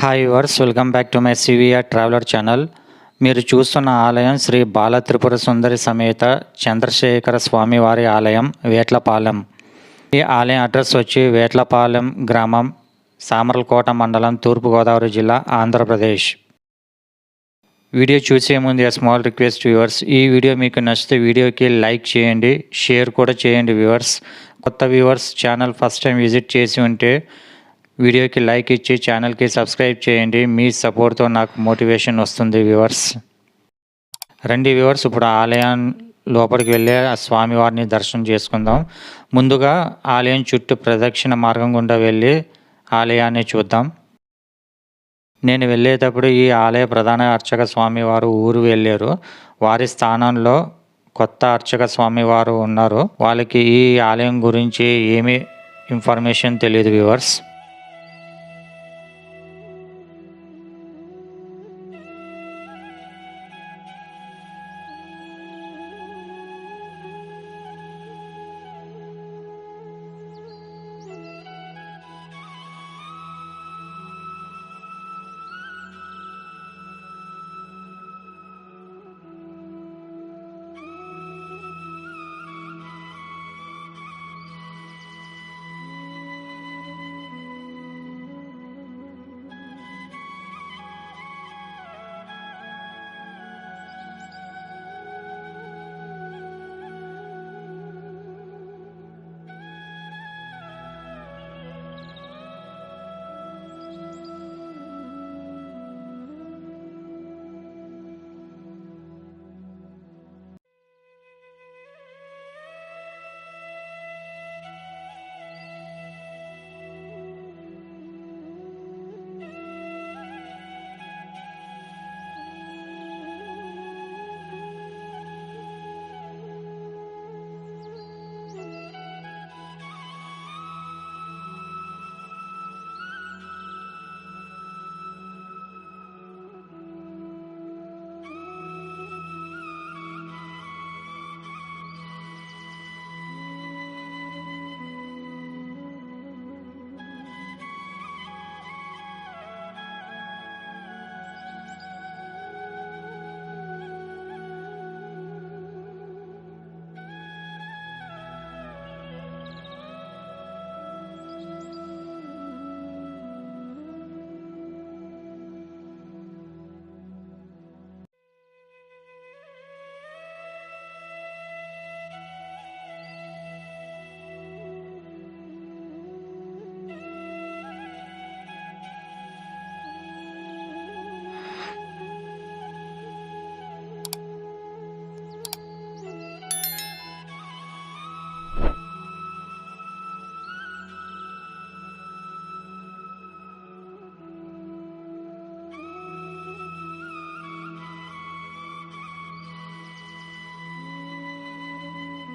Hi viewers, welcome back to my CVR traveller channel. మీరు చూస్తున్న ఆలయం శ్రీ బాల త్రిపుర సుందరి సమేత చంద్రశేఖర స్వామివారి ఆలయం, వేట్లపాలెం. ఈ ఆలయం అడ్రస్ వచ్చి వేట్లపాలెం గ్రామం, సామర్లకోట మండలం, తూర్పుగోదావరి జిల్లా, ఆంధ్రప్రదేశ్. వీడియో చూసే ముందు స్మాల్ రిక్వెస్ట్ వ్యూవర్స్, ఈ వీడియో మీకు నచ్చితే వీడియోకి లైక్ చేయండి, షేర్ కూడా చేయండి వ్యూవర్స్. కొత్త viewers channel first time visit చేసి ఉంటే వీడియోకి లైక్ ఇచ్చి ఛానల్కి సబ్స్క్రైబ్ చేయండి. మీ సపోర్ట్తో నాకు మోటివేషన్ వస్తుంది వ్యూవర్స్. రండి వ్యూవర్స్, ఇప్పుడు ఆలయం లోపలికి వెళ్ళి ఆ స్వామివారిని దర్శనం చేసుకుందాం. ముందుగా ఆలయం చుట్టూ ప్రదక్షిణ మార్గం గుండా వెళ్ళి ఆలయాన్ని చూద్దాం. నేను వెళ్ళేటప్పుడు ఈ ఆలయ ప్రధాన అర్చక స్వామివారు ఊరు వెళ్ళారు. వారి స్థానంలో కొత్త అర్చక స్వామివారు ఉన్నారు. వాళ్ళకి ఈ ఆలయం గురించి ఏమీ ఇన్ఫర్మేషన్ తెలియదు వ్యూవర్స్.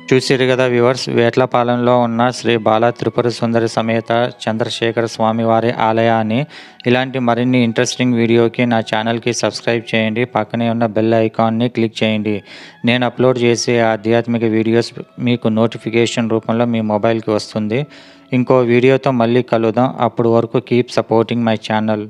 చూసిరు కదా వ్యూవర్స్, వేట్లపాలెంలో ఉన్న శ్రీ బాల త్రిపుర సుందరి సమేత చంద్రశేఖర స్వామివారి ఆలయాన్ని. ఇలాంటి మరిన్ని ఇంట్రెస్టింగ్ వీడియోకి నా ఛానల్కి సబ్స్క్రైబ్ చేయండి. పక్కనే ఉన్న బెల్ ఐకాన్ని క్లిక్ చేయండి. నేను అప్లోడ్ చేసే ఆధ్యాత్మిక వీడియోస్ మీకు నోటిఫికేషన్ రూపంలో మీ మొబైల్కి వస్తుంది. ఇంకో వీడియోతో మళ్ళీ కలుద్దాం. అప్పటి వరకు కీప్ సపోర్టింగ్ మై ఛానల్.